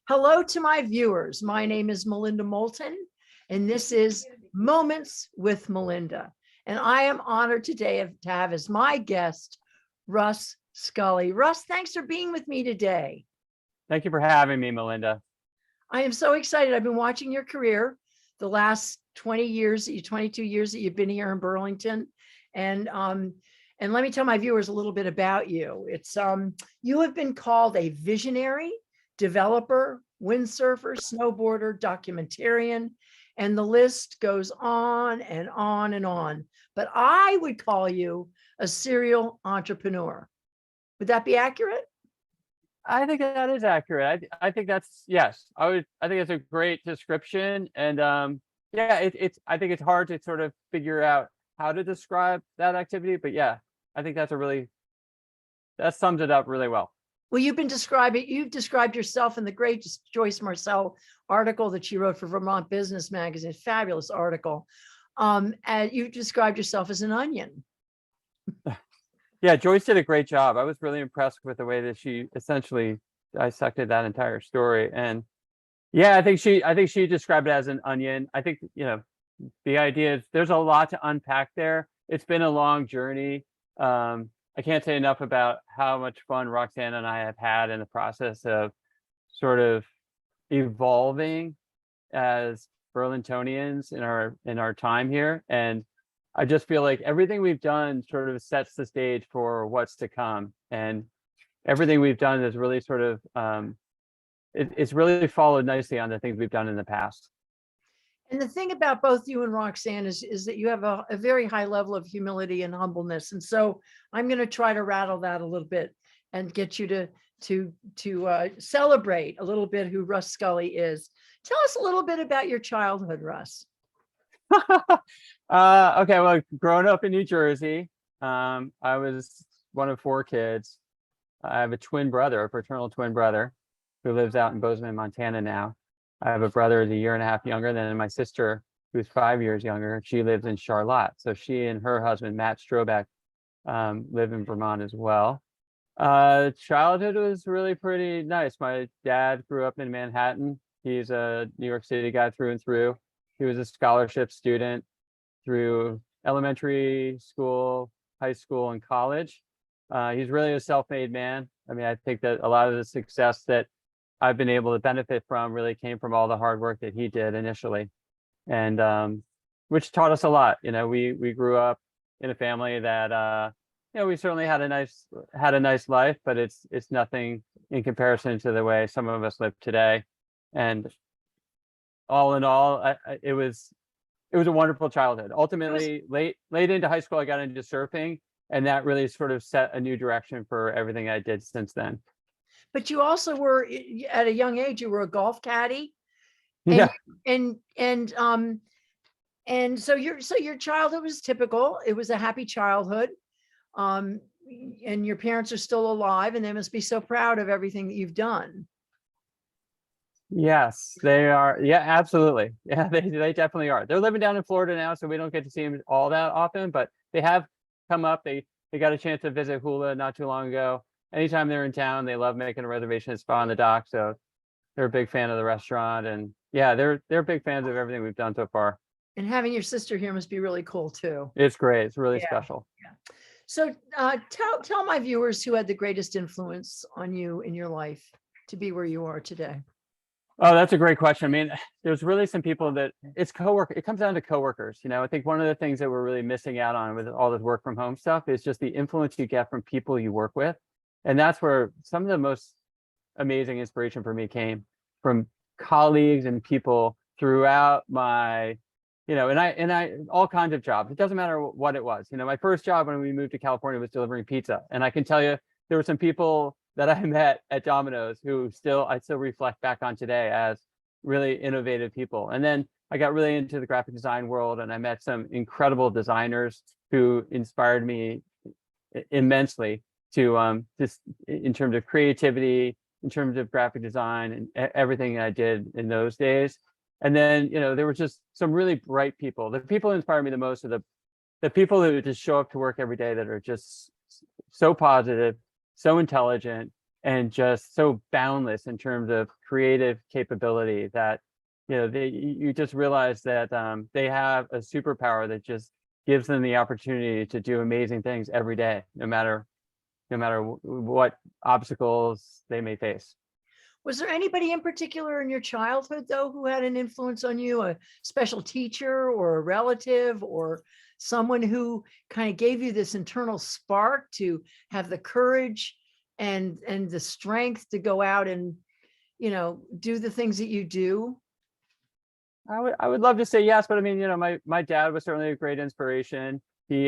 Hello to my viewers. My name is Melinda Moulton, and this is Moments with Melinda. And I am honored today to have as my guest, Russ SCULLY. Russ, thanks for being with me today. Thank you for having me, Melinda. I am so excited. I've been watching your career the last 20 years, 22 years that you've been here in Burlington. And let me tell my viewers a little bit about you. You have been called a visionary, developer, windsurfer, snowboarder, documentarian, and the list goes on and on and on. But I would call you a serial entrepreneur. Would that be accurate? I think that is accurate. I think that's, yes, I think it's a great description. And yeah, I think it's hard to sort of figure out how to describe that activity, but yeah, I think that sums it up really well. Well, you've described yourself in the great Joyce Marcel article that she wrote for Vermont Business Magazine, fabulous article. And you described yourself as an onion. Yeah, Joyce did a great job. I was really impressed with the way that she essentially dissected that entire story. And yeah, I think she described it as an onion. I think, the idea is there's a lot to unpack there. It's been a long journey. I can't say enough about how much fun Roxanne and I have had in the process of sort of evolving as Burlingtonians in our time here. And I just feel like everything we've done sort of sets the stage for what's to come. And everything we've done is really sort of, it's really followed nicely on the things we've done in the past. And the thing about both you and Roxanne is that you have a very high level of humility and humbleness. And so I'm going to try to rattle that a little bit and get you to celebrate a little bit who Russ SCULLY is. Tell us a little bit about your childhood, Russ. Okay, well, growing up in New Jersey, I was one of 4 kids. I have a fraternal twin brother, who lives out in Bozeman, Montana now. I have a brother who's a year and a half younger than my sister, who's 5 years younger. She lives in Charlotte. So she and her husband, Matt Strobeck, live in Vermont as well. Childhood was really pretty nice. My dad grew up in Manhattan. He's a New York City guy through and through. He was a scholarship student through elementary school, high school, and college. He's really a self-made man. I mean, I think that a lot of the success that I've been able to benefit from really came from all the hard work that he did initially, and which taught us a lot. We grew up in a family that we certainly had a nice life, but it's nothing in comparison to the way some of us live today. And all in all, it was a wonderful childhood. Ultimately, late into high school, I got into surfing, and that really sort of set a new direction for everything I did since then. But you also were, at a young age, you were a golf caddy. Yeah. And so your childhood was typical. It was a happy childhood. And your parents are still alive, and they must be so proud of everything that you've done. Yes, they are. Yeah, absolutely. Yeah, they definitely are. They're living down in Florida now, so we don't get to see them all that often, but they have come up. They got a chance to visit Hula not too long ago. Anytime they're in town, they love making a reservation at Spa on the Dock. So they're a big fan of the restaurant, and yeah, they're big fans of everything we've done so far. And having your sister here must be really cool too. It's great. It's really special. Yeah. So tell my viewers who had the greatest influence on you in your life to be where you are today. Oh, that's a great question. I mean, there's really some people that it comes down to coworkers. I think one of the things that we're really missing out on with all this work from home stuff is just the influence you get from people you work with. And that's where some of the most amazing inspiration for me came from colleagues and people throughout my, and I all kinds of jobs. It doesn't matter what it was. My first job when we moved to California was delivering pizza. And I can tell you, there were some people that I met at Domino's who I still reflect back on today as really innovative people. And then I got really into the graphic design world, and I met some incredible designers who inspired me immensely to just in terms of creativity, in terms of graphic design, and everything I did in those days. And then, there were just some really bright people. The people who inspire me the most are the people who just show up to work every day that are just so positive, so intelligent, and just so boundless in terms of creative capability that, you just realize that they have a superpower that just gives them the opportunity to do amazing things every day, no matter what obstacles they may face. Was there anybody in particular in your childhood, though, who had an influence on you, a special teacher or a relative or someone who kind of gave you this internal spark to have the courage and the strength to go out and, do the things that you do? I would love to say yes, but I mean, my dad was certainly a great inspiration. He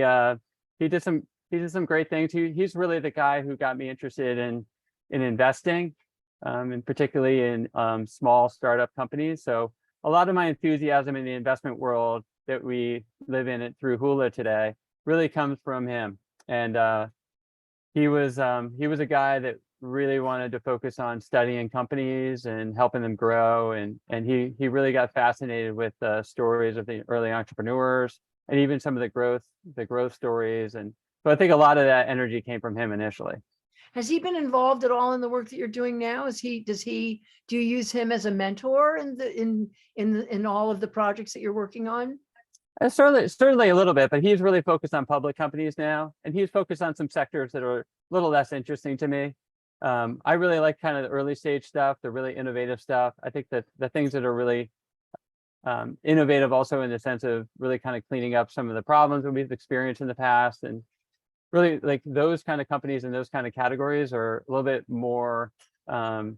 did some great things. He's really the guy who got me interested in investing, and particularly in small startup companies. So a lot of my enthusiasm in the investment world that we live in it through Hula today really comes from him. And he was a guy that really wanted to focus on studying companies and helping them grow. And he really got fascinated with the stories of the early entrepreneurs and even some of the growth stories. And so I think a lot of that energy came from him initially. Has he been involved at all in the work that you're doing now? Do you use him as a mentor in all of the projects that you're working on? Certainly a little bit, but he's really focused on public companies now, and he's focused on some sectors that are a little less interesting to me. I really like kind of the early stage stuff, the really innovative stuff. I think that the things that are really innovative also in the sense of really kind of cleaning up some of the problems that we've experienced in the past, and really like those kind of companies and those kind of categories are a little bit more they're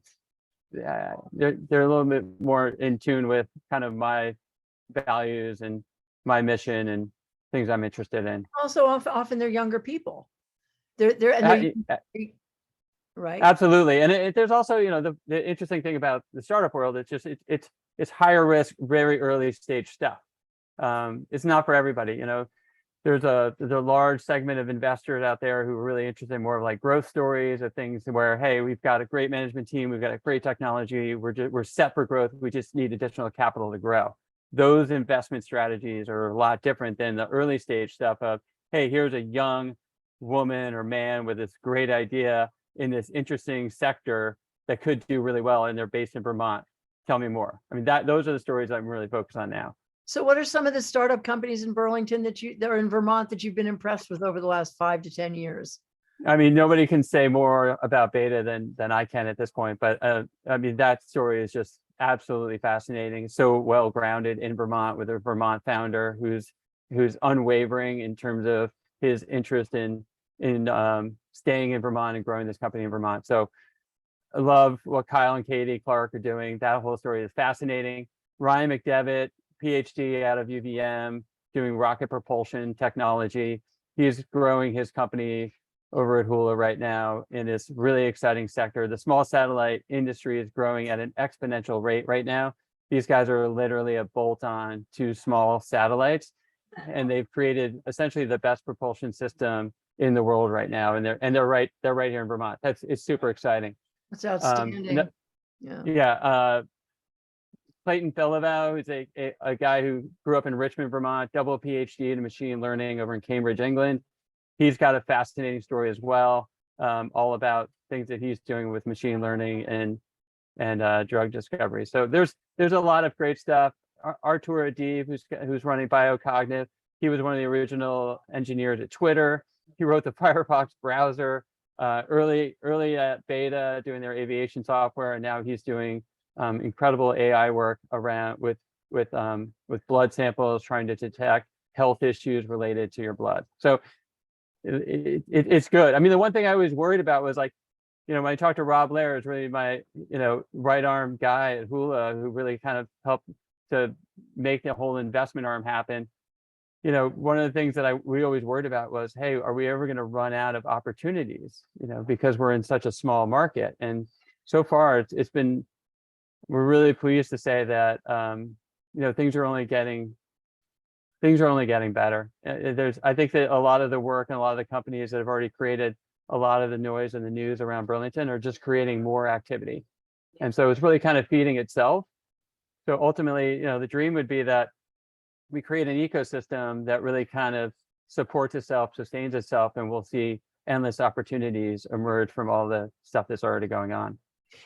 a little bit more in tune with kind of my values and my mission and things I'm interested in. Also, often they're younger people. They're right. Absolutely. And there's also, the interesting thing about the startup world, it's just, it's higher risk, very early stage stuff. It's not for everybody, there's a large segment of investors out there who are really interested in more of like growth stories of things where, hey, we've got a great management team, we've got a great technology, we're set for growth, we just need additional capital to grow. Those investment strategies are a lot different than the early stage stuff of, hey, here's a young woman or man with this great idea in this interesting sector that could do really well, and they're based in Vermont. Tell me more. I mean, those are the stories I'm really focused on now. So what are some of the startup companies in Burlington that are in Vermont that you've been impressed with over the last 5 to 10 years? I mean, nobody can say more about Beta than I can at this point, but I mean, that story is just absolutely fascinating. So well grounded in Vermont with a Vermont founder who's unwavering in terms of his interest in staying in Vermont and growing this company in Vermont. So I love what Kyle and Katie Clark are doing. That whole story is fascinating. Ryan McDevitt, PhD out of UVM, doing rocket propulsion technology. He's growing his company over at Hula right now in this really exciting sector. The small satellite industry is growing at an exponential rate right now. These guys are literally a bolt-on to small satellites, and they've created essentially the best propulsion system in the world right now. And they're right here in Vermont. It's super exciting. That's outstanding. Yeah. Clayton Felivel, who's a guy who grew up in Richmond, Vermont, double PhD in machine learning over in Cambridge, England. He's got a fascinating story as well, all about things that he's doing with machine learning and drug discovery. So there's a lot of great stuff. Artur Adib, who's running Biocognitive, he was one of the original engineers at Twitter. He wrote the Firefox browser early at Beta, doing their aviation software, and now he's doing incredible AI work around with blood samples, trying to detect health issues related to your blood. So it's good. I mean, the one thing I was worried about was like, when I talked to Rob Lair, is really my right arm guy at Hula, who really kind of helped to make the whole investment arm happen. One of the things that we always worried about was, hey, are we ever going to run out of opportunities? Because we're in such a small market. And so far, we're really pleased to say that things are only getting better. I think that a lot of the work and a lot of the companies that have already created a lot of the noise in the news around Burlington are just creating more activity. And so it's really kind of feeding itself. So ultimately, the dream would be that we create an ecosystem that really kind of supports itself, sustains itself, and we'll see endless opportunities emerge from all the stuff that's already going on.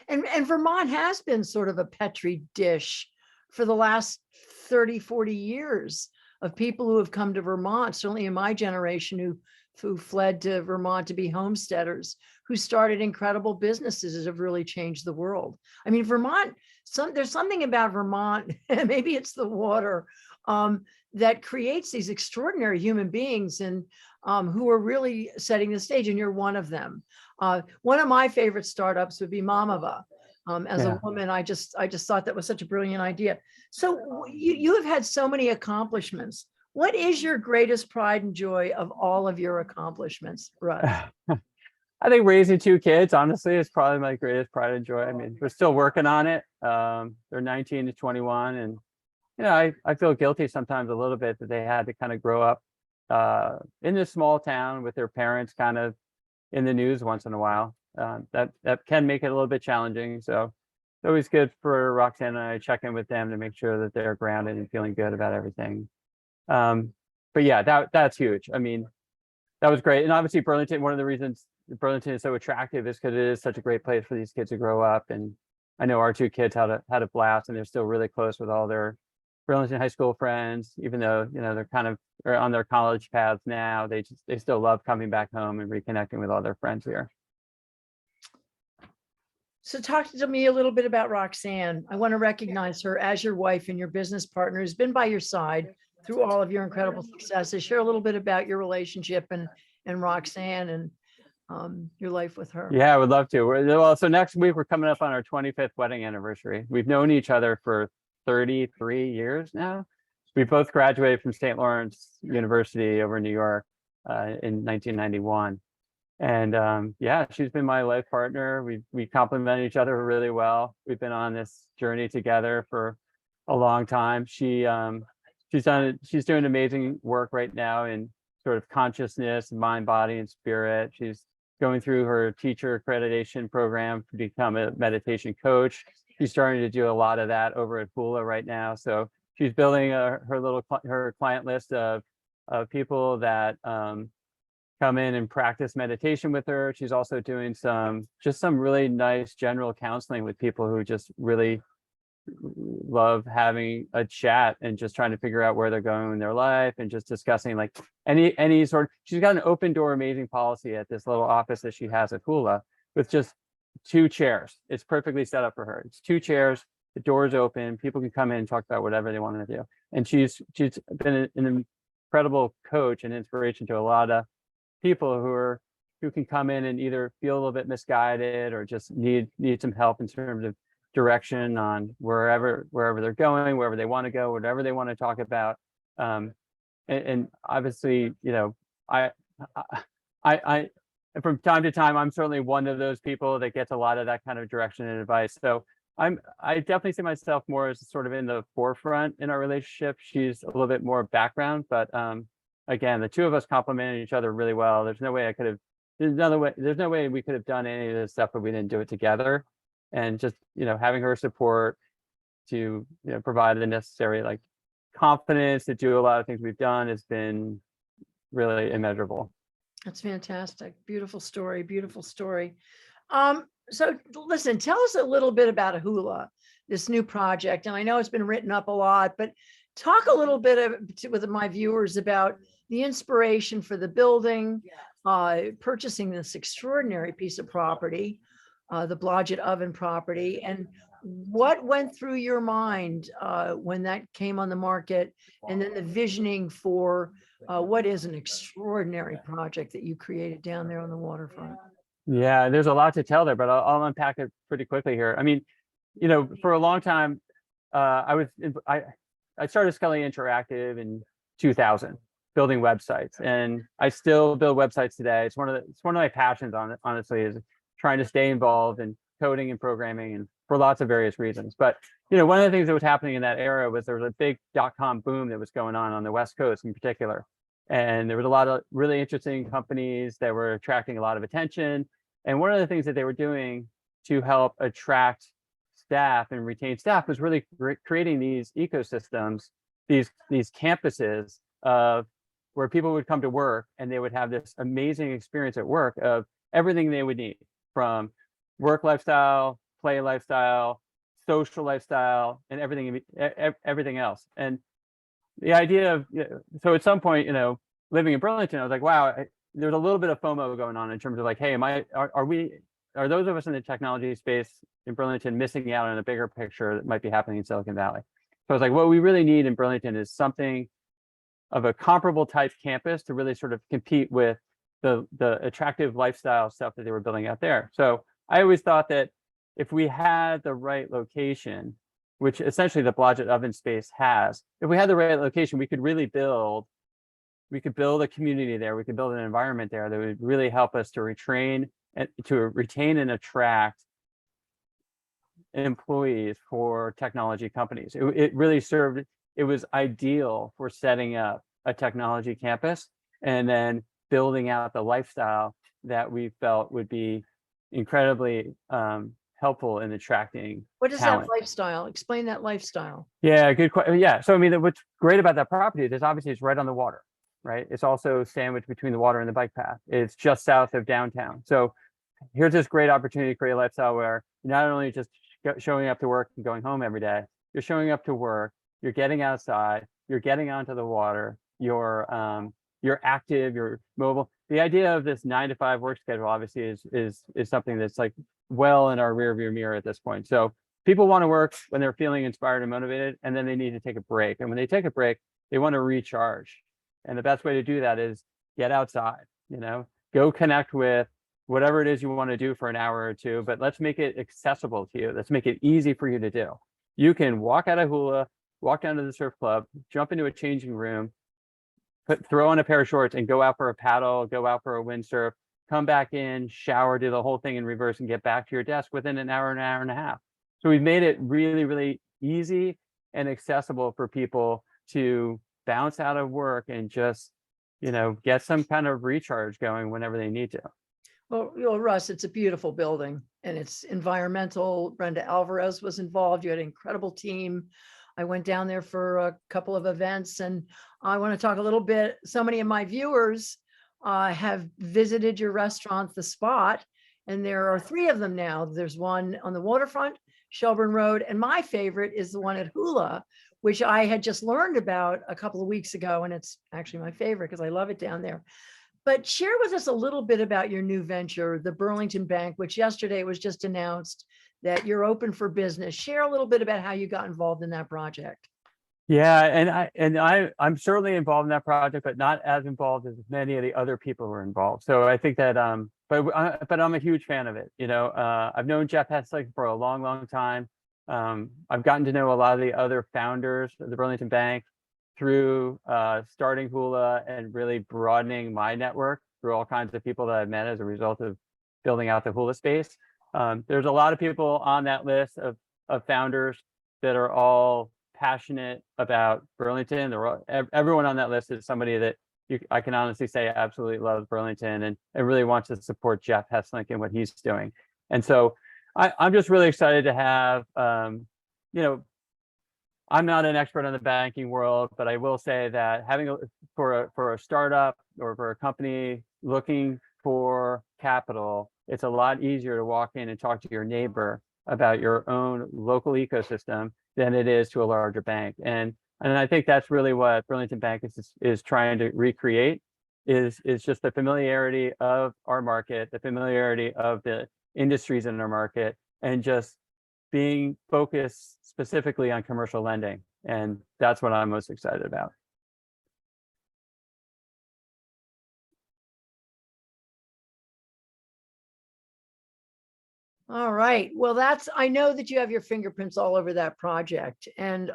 And Vermont has been sort of a petri dish for the last 30, 40 years of people who have come to Vermont, certainly in my generation, who fled to Vermont to be homesteaders, who started incredible businesses that have really changed the world. I mean, Vermont, there's something about Vermont, maybe it's the water, that creates these extraordinary human beings and who are really setting the stage, and you're one of them. One of my favorite startups would be Mamava. As a woman, I just thought that was such a brilliant idea. So you have had so many accomplishments. What is your greatest pride and joy of all of your accomplishments, Russ? I think raising 2 kids, honestly, is probably my greatest pride and joy. I mean, we're still working on it. They're 19 to 21, and I feel guilty sometimes a little bit that they had to kind of grow up in this small town with their parents kind of in the news once in a while. That can make it a little bit challenging. So it's always good for Roxanne and I check in with them to make sure that they're grounded and feeling good about everything. But yeah, that's huge. I mean, that was great. And obviously Burlington, one of the reasons Burlington is so attractive is because it is such a great place for these kids to grow up. And I know our 2 kids had a blast, and they're still really close with all their Burlington high school friends, even though, they're kind of on their college paths now. They still love coming back home and reconnecting with all their friends here. So talk to me a little bit about Roxanne. I want to recognize her as your wife and your business partner who's been by your side through all of your incredible successes. Share a little bit about your relationship and Roxanne and your life with her. Yeah, I would love to. Well, so next week we're coming up on our 25th wedding anniversary. We've known each other for 33 years now. We both graduated from St. Lawrence University over in New York in 1991. And yeah, she's been my life partner. We complement each other really well. We've been on this journey together for a long time. She's doing amazing work right now in sort of consciousness, mind, body, and spirit. She's going through her teacher accreditation program to become a meditation coach. She's starting to do a lot of that over at Hula right now. So she's building her client list of people that come in and practice meditation with her. She's also doing some really nice general counseling with people who just really love having a chat and just trying to figure out where they're going in their life, and just discussing like any sort of, she's got an open door amazing policy at this little office that she has at Hula with just 2 chairs. It's perfectly set up for her. It's 2 chairs, the door's open, people can come in and talk about whatever they want to do. And she's been an incredible coach and inspiration to a lot of people who can come in and either feel a little bit misguided or just need some help in terms of direction on wherever they're going, wherever they want to go, whatever they want to talk about. And obviously, I from time to time, I'm certainly one of those people that gets a lot of that kind of direction and advice. So I definitely see myself more as sort of in the forefront in our relationship. She's a little bit more background, but again, the 2 of us complemented each other really well. There's no way we could have done any of this stuff if we didn't do it together. And just, having her support to provide the necessary like confidence to do a lot of things we've done has been really immeasurable. That's fantastic. Beautiful story. Beautiful story. So listen, tell us a little bit about Hula, this new project. And I know it's been written up a lot, but talk a little bit with my viewers about the inspiration for the building, purchasing this extraordinary piece of property, the Blodgett Oven property, and what went through your mind when that came on the market, and then the visioning for what is an extraordinary project that you created down there on the waterfront. Yeah, there's a lot to tell there, but I'll unpack it pretty quickly here. I mean, for a long time, I started Scully Interactive in 2000, building websites, and I still build websites today. It's one of my passions, honestly, is trying to stay involved in coding and programming, and for lots of various reasons. But one of the things that was happening in that era was there was a big .com boom that was going on the West Coast in particular, and there was a lot of really interesting companies that were attracting a lot of attention. And one of the things that they were doing to help attract staff and retain staff was really creating these ecosystems, these campuses of where people would come to work and they would have this amazing experience at work of everything they would need, from work lifestyle, play lifestyle, social lifestyle, and everything else. And the idea of, so at some point, living in Burlington, I was like, wow, there's a little bit of FOMO going on in terms of like, hey, are those of us in the technology space in Burlington missing out on a bigger picture that might be happening in Silicon Valley? So I was like, what we really need in Burlington is something of a comparable type campus to really sort of compete with the attractive lifestyle stuff that they were building out there. So I always thought that if we had the right location, which essentially the Blodgett oven space has, if we had the right location, we could build a community there. We could build an environment there that would really help us to retain and attract employees for technology companies. It really served, it was ideal for setting up a technology campus and then building out the lifestyle that we felt would be incredibly helpful in attracting What is talent. that lifestyle? Explain that lifestyle. Yeah, good question. Yeah, so I mean, what's great about that property is obviously it's right on the water, right? It's also sandwiched between the water and the bike path. It's just south of downtown. So here's this great opportunity to create a lifestyle where you're not only just showing up to work and going home every day, you're showing up to work, you're getting outside, you're getting onto the water, you're active, you're mobile. The idea of this 9-to-5 work schedule obviously is something that's like well in our rearview mirror at this point. So people want to work when they're feeling inspired and motivated, and then they need to take a break. And when they take a break, they want to recharge. And the best way to do that is get outside, go connect with whatever it is you want to do for an hour or two, but let's make it accessible to you. Let's make it easy for you to do. You can walk out of hula, walk down to the surf club, jump into a changing room, throw on a pair of shorts and go out for a paddle, go out for a windsurf, come back in, shower, do the whole thing in reverse and get back to your desk within an hour and a half. So we've made it really, really easy and accessible for people to bounce out of work and just, get some kind of recharge going whenever they need to. Well, Russ, it's a beautiful building and it's environmental. Brenda Alvarez was involved. You had an incredible team. I went down there for a couple of events, and I want to talk a little bit. So many of my viewers have visited your restaurant, The Spot, and there are 3 of them now. There's one on the waterfront, Shelburne Road, and my favorite is the one at Hula, which I had just learned about a couple of weeks ago, and it's actually my favorite because I love it down there. But share with us a little bit about your new venture, the Burlington Bank, which yesterday was just announced that you're open for business. Share a little bit about how you got involved in that project. Yeah, I'm certainly involved in that project, but not as involved as many of the other people who are involved. So I think that, but I'm a huge fan of it. I've known Jeff Hessling for a long, long time. I've gotten to know a lot of the other founders of the Burlington Bank through starting Hula and really broadening my network through all kinds of people that I've met as a result of building out the Hula space. There's a lot of people on that list of founders that are all passionate about Burlington. Everyone on that list is somebody that I can honestly say absolutely loves Burlington and really wants to support Jeff Hessling and what he's doing. And so I'm just really excited to have, I'm not an expert on the banking world, but I will say that having for a startup or for a company looking for capital, it's a lot easier to walk in and talk to your neighbor about your own local ecosystem than it is to a larger bank. And I think that's really what Burlington Bank is trying to recreate is just the familiarity of our market, the familiarity of the industries in our market, and just being focused specifically on commercial lending. And that's what I'm most excited about. All right. Well, I know that you have your fingerprints all over that project. And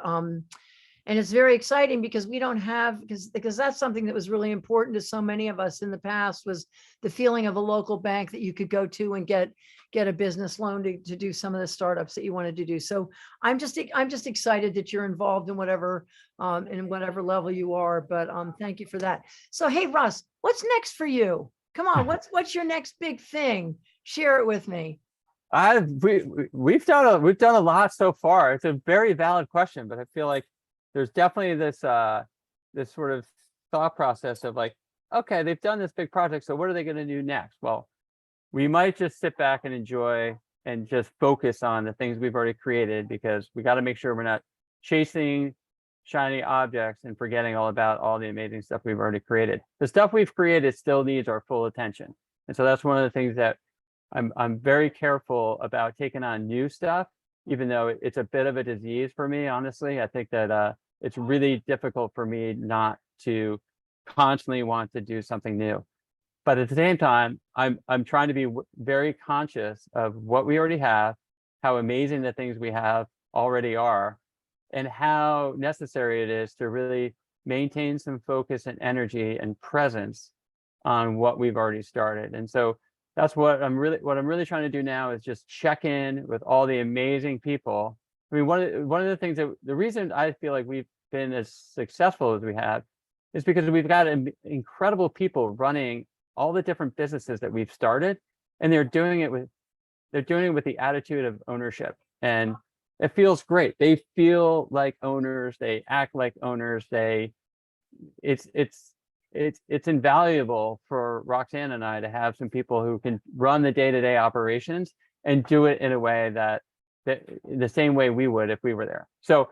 it's very exciting because we don't have, because that's something that was really important to so many of us in the past, was the feeling of a local bank that you could go to and get a business loan to do some of the startups that you wanted to do. So I'm just excited that you're involved in whatever level you are. But thank you for that. So hey, Russ, what's next for you? Come on, what's your next big thing? Share it with me. We've done a lot so far. It's a very valid question, but I feel like there's definitely this sort of thought process of like, okay, they've done this big project, so what are they going to do next? Well, we might just sit back and enjoy and just focus on the things we've already created, because we got to make sure we're not chasing shiny objects and forgetting all about all the amazing stuff we've already created. The stuff we've created still needs our full attention. And so that's one of the things that I'm very careful about taking on new stuff, even though it's a bit of a disease for me, honestly. I think that it's really difficult for me not to constantly want to do something new. But at the same time, I'm trying to be very conscious of what we already have, how amazing the things we have already are, and how necessary it is to really maintain some focus and energy and presence on what we've already started. And so that's what I'm really trying to do now, is just check in with all the amazing people. I mean, one of the things that the reason I feel like we've been as successful as we have is because we've got incredible people running all the different businesses that we've started, and they're doing it with the attitude of ownership, and it feels great. They feel like owners, they act like owners, it's invaluable for Roxanne and I to have some people who can run the day-to-day operations and do it in a way that the same way we would if we were there. So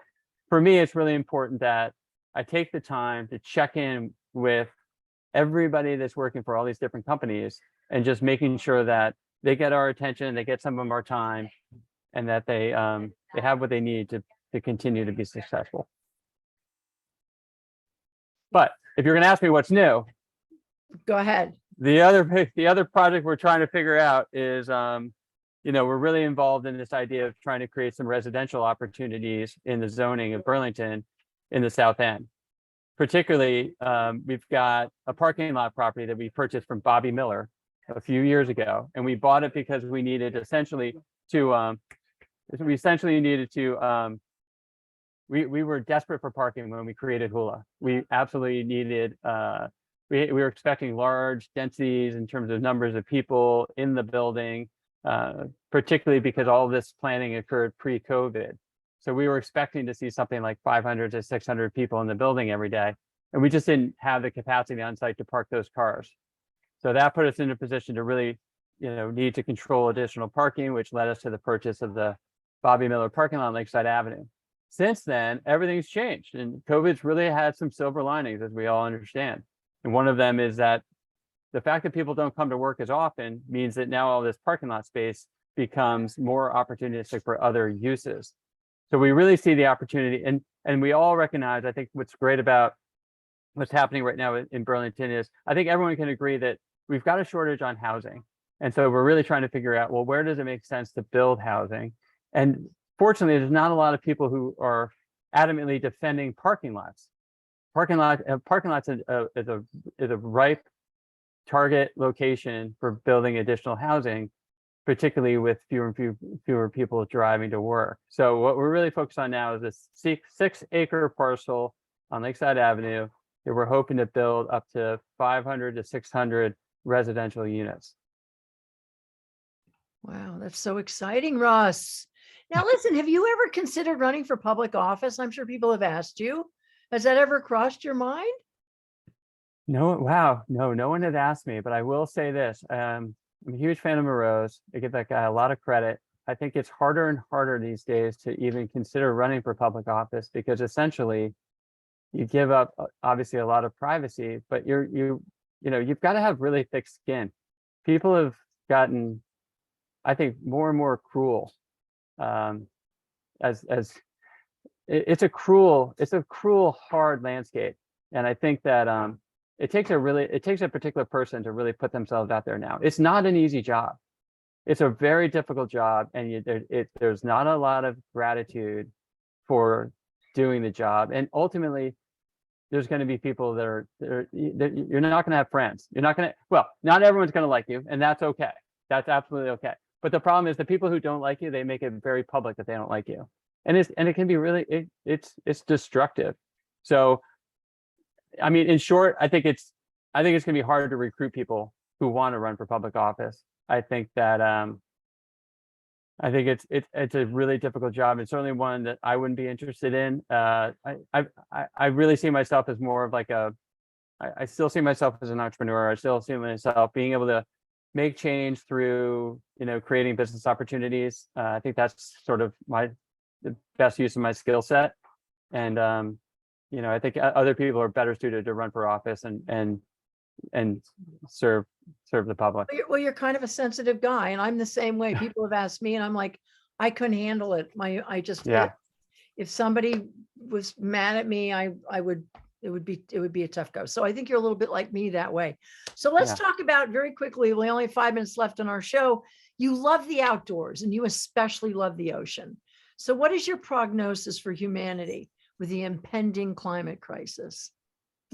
for me, it's really important that I take the time to check in with everybody that's working for all these different companies, and just making sure that they get our attention, they get some of our time, and that they have what they need to continue to be successful. But if you're going to ask me what's new, Go ahead. the other project we're trying to figure out is, we're really involved in this idea of trying to create some residential opportunities in the zoning of Burlington in the South End. Particularly, we've got a parking lot property that we purchased from Bobby Miller a few years ago, and we bought it because we needed essentially to we were desperate for parking when we created Hula. We absolutely needed we were expecting large densities in terms of numbers of people in the building, particularly because all of this planning occurred pre-COVID. So we were expecting to see something like 500 to 600 people in the building every day, and we just didn't have the capacity on site to park those cars. So that put us in a position to really, need to control additional parking, which led us to the purchase of the Bobby Miller parking lot on Lakeside Avenue. Since then, everything's changed, and COVID's really had some silver linings, as we all understand. And one of them is that the fact that people don't come to work as often means that now all this parking lot space becomes more opportunistic for other uses. So we really see the opportunity, and we all recognize, I think what's great about what's happening right now in Burlington is, I think everyone can agree that we've got a shortage on housing. And so we're really trying to figure out, well, where does it make sense to build housing? And fortunately, there's not a lot of people who are adamantly defending parking lots. Parking lots is a ripe target location for building additional housing, particularly with fewer people driving to work. So what we're really focused on now is this 6-acre parcel on Lakeside Avenue that we're hoping to build up to 500 to 600 residential units. Wow, that's so exciting, Russ. Now, listen, have you ever considered running for public office? I'm sure people have asked you. Has that ever crossed your mind? No, wow, no one had asked me, but I will say this. I'm a huge fan of Moreau's. I give that guy a lot of credit. I think it's harder and harder these days to even consider running for public office, because essentially you give up obviously a lot of privacy, but you've got to have really thick skin. People have gotten, I think, more and more cruel. As it's a cruel, hard landscape, and I think that it takes a particular person to really put themselves out there now. It's not an easy job. It's a very difficult job, and there's not a lot of gratitude for doing the job. And ultimately, there's going to be people that you're not going to have friends. Not everyone's going to like you, and that's okay. That's absolutely okay. But the problem is the people who don't like you, they make it very public that they don't like you. And it can be really, it's destructive. So, I mean, in short, I think it's going to be hard to recruit people who want to run for public office. I think that I think it's a really difficult job. It's certainly one that I wouldn't be interested in. I really see myself as more of like a I still see myself as an entrepreneur. I still see myself being able to make change through, creating business opportunities. I think that's sort of the best use of my skill set. And, I think other people are better suited to run for office and serve the public. Well, you're kind of a sensitive guy, and I'm the same way. People have asked me, and I'm like, I couldn't handle it. Yeah. If somebody was mad at me, it would be a tough go. So I think you're a little bit like me that way. So let's talk about very quickly. We only have 5 minutes left on our show. You love the outdoors, and you especially love the ocean. So what is your prognosis for humanity with the impending climate crisis?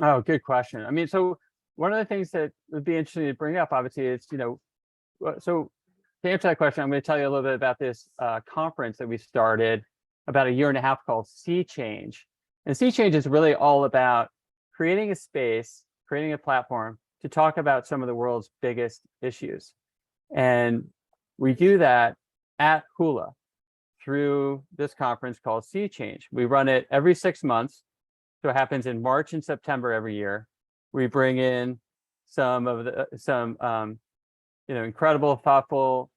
Oh, good question. I mean, so one of the things that would be interesting to bring up, obviously, is, so to answer that question, I'm going to tell you a little bit about this conference that we started about a year and a half called Sea Change. And Sea Change is really all about creating a space, creating a platform to talk about some of the world's biggest issues. And we do that at Hula through this conference called Sea Change. We run it every 6 months. So it happens in March and September every year. We bring in some incredible, thoughtful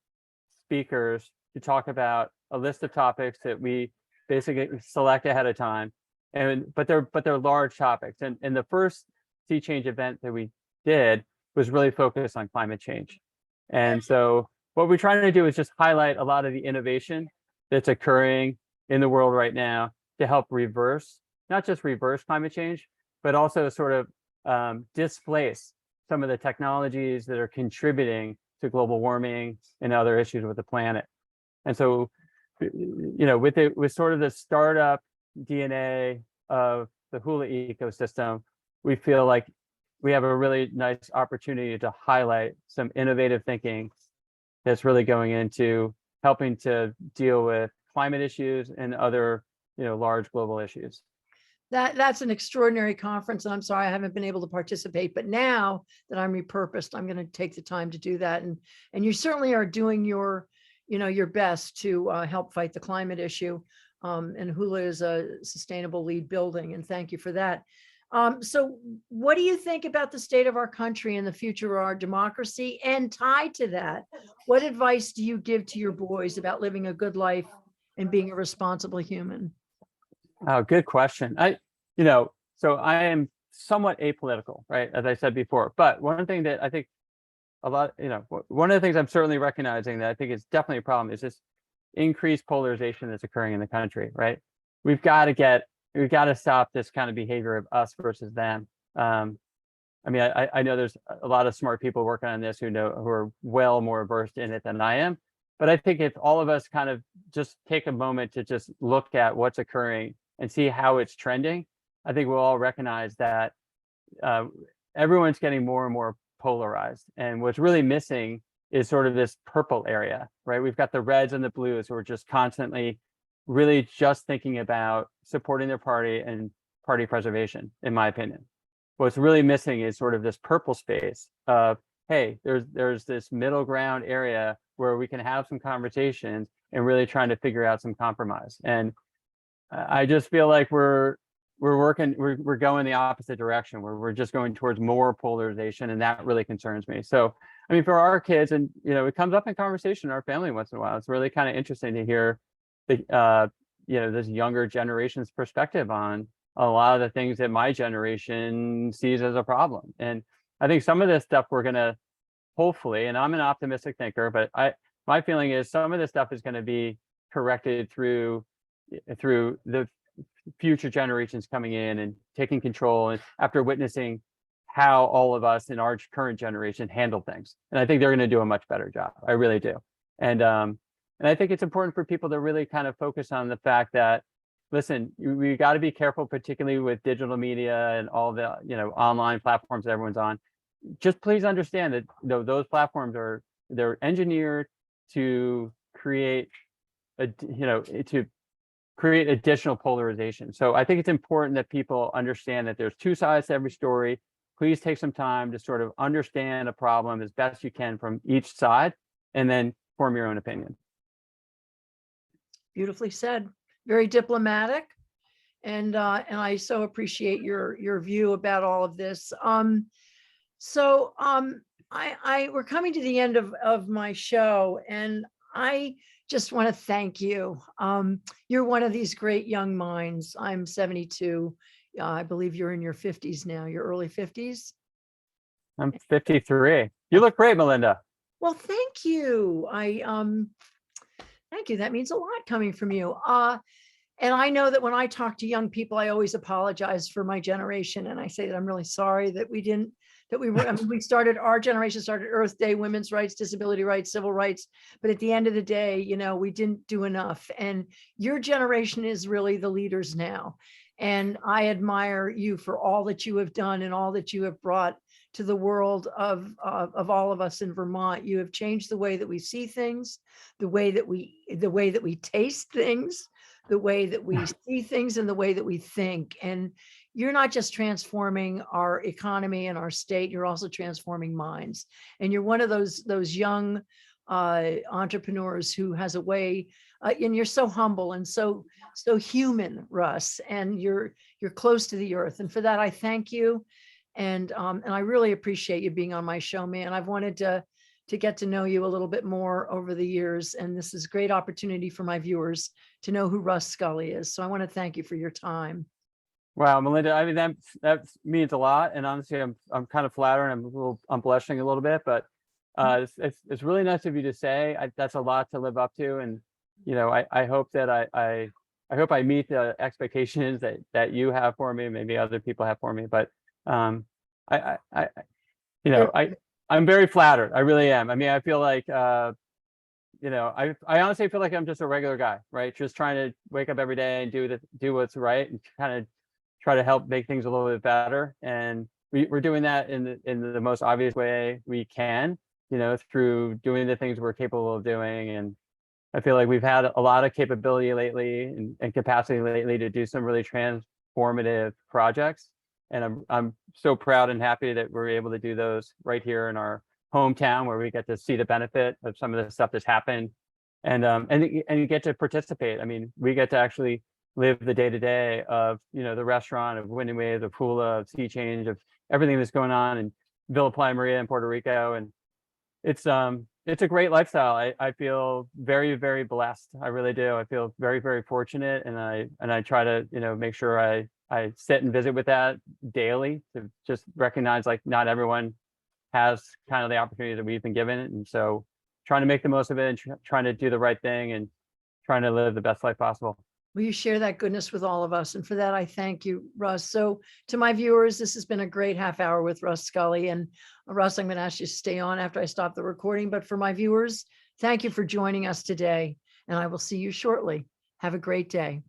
speakers to talk about a list of topics that we basically select ahead of time. But they're large topics. And the first Sea Change event that we did was really focused on climate change. And so what we're trying to do is just highlight a lot of the innovation that's occurring in the world right now to help not just reverse climate change, but also sort of displace some of the technologies that are contributing to global warming and other issues with the planet. And so, with sort of the startup DNA of the Hula ecosystem, we feel like we have a really nice opportunity to highlight some innovative thinking that's really going into helping to deal with climate issues and other, large global issues. That's an extraordinary conference. And I'm sorry I haven't been able to participate, but now that I'm repurposed, I'm going to take the time to do that. And you certainly are doing your best to help fight the climate issue. And Hula is a sustainable lead building, and thank you for that. So what do you think about the state of our country and the future of our democracy? And tied to that, what advice do you give to your boys about living a good life and being a responsible human? Oh, good question. So I am somewhat apolitical, right? As I said before, but one thing that I think one of the things I'm certainly recognizing that I think is definitely a problem is this increased polarization that's occurring in the country, right? We've got to stop this kind of behavior of us versus them. I know there's a lot of smart people working on this who are well more versed in it than I am. But I think if all of us kind of just take a moment to just look at what's occurring and see how it's trending, I think we'll all recognize that everyone's getting more and more polarized. And what's really missing is sort of this purple area, right? We've got the reds and the blues who are just constantly really just thinking about supporting their party and party preservation, in my opinion. What's really missing is sort of this purple space of, hey, there's this middle ground area where we can have some conversations and really trying to figure out some compromise. And I just feel like we're going the opposite direction, where we're just going towards more polarization, and that really concerns me. So, I mean, for our kids, and it comes up in conversation in our family once in a while. It's really kind of interesting to hear this younger generation's perspective on a lot of the things that my generation sees as a problem. And I think some of this stuff we're going to hopefully, and I'm an optimistic thinker, but my feeling is some of this stuff is going to be corrected through the future generations coming in and taking control, and after witnessing how all of us in our current generation handle things. And I think they're going to do a much better job. I really do. And I think it's important for people to really kind of focus on the fact that, listen, we got to be careful, particularly with digital media and all the online platforms that everyone's on. Just please understand that those platforms they're engineered to create additional polarization. So I think it's important that people understand that there's two sides to every story. Please take some time to sort of understand a problem as best you can from each side, and then form your own opinion. Beautifully said. Very diplomatic. And I so appreciate your view about all of this. We're coming to the end of my show, and I just want to thank you. You're one of these great young minds. I'm 72. I believe you're in your 50s now, your early 50s. I'm 53. You look great, Melinda. Well, thank you. Thank you. That means a lot coming from you. And I know that when I talk to young people, I always apologize for my generation. And I say that I'm really sorry that we didn't, that we were, I mean, our generation started Earth Day, women's rights, disability rights, civil rights. But at the end of the day, you know, we didn't do enough. And your generation is really the leaders now. And I admire you for all that you have done and all that you have brought to the world of all of us in Vermont. You have changed the way that we see things, the way that we taste things, the way that we see things, and the way that we think. And you're not just transforming our economy and our state, you're also transforming minds. And you're one of those young entrepreneurs who has a way, and you're so humble and so human, Russ, and you're close to the earth. And for that, I thank you. And I really appreciate you being on my show, man. I've wanted to get to know you a little bit more over the years. And this is a great opportunity for my viewers to know who Russ Scully is. So I want to thank you for your time. Wow, Melinda, I mean, that means a lot. And honestly, I'm kind of flattered. I'm blushing a little bit, but it's really nice of you to say. That's a lot to live up to. And, you know, I hope that I hope I meet the expectations that you have for me, maybe other people have for me. But I'm very flattered. I really am. I mean, I feel like, you know, I honestly feel like I'm just a regular guy, right? Just trying to wake up every day and do what's right and kind of try to help make things a little bit better. And we're doing that in the most obvious way we can, you know, through doing the things we're capable of doing. And I feel like we've had a lot of capability lately and capacity lately to do some really transformative projects. And I'm so proud and happy that we're able to do those right here in our hometown, where we get to see the benefit of some of the stuff that's happened, and you get to participate. I mean, we get to actually live the day-to-day of, you know, the restaurant, of Winning Waves, of Hula, of Sea Change, of everything that's going on in Villa Playa Maria in Puerto Rico. And it's a great lifestyle. I feel very, very blessed. I really do. I feel very, very fortunate. And I try to, you know, make sure I sit and visit with that daily, to just recognize, like, not everyone has kind of the opportunity that we've been given. And so trying to make the most of it and trying to do the right thing and trying to live the best life possible. Will you share that goodness with all of us? And for that, I thank you, Russ. So to my viewers, this has been a great half hour with Russ Scully. And Russ, I'm going to ask you to stay on after I stop the recording. But for my viewers, thank you for joining us today. And I will see you shortly. Have a great day.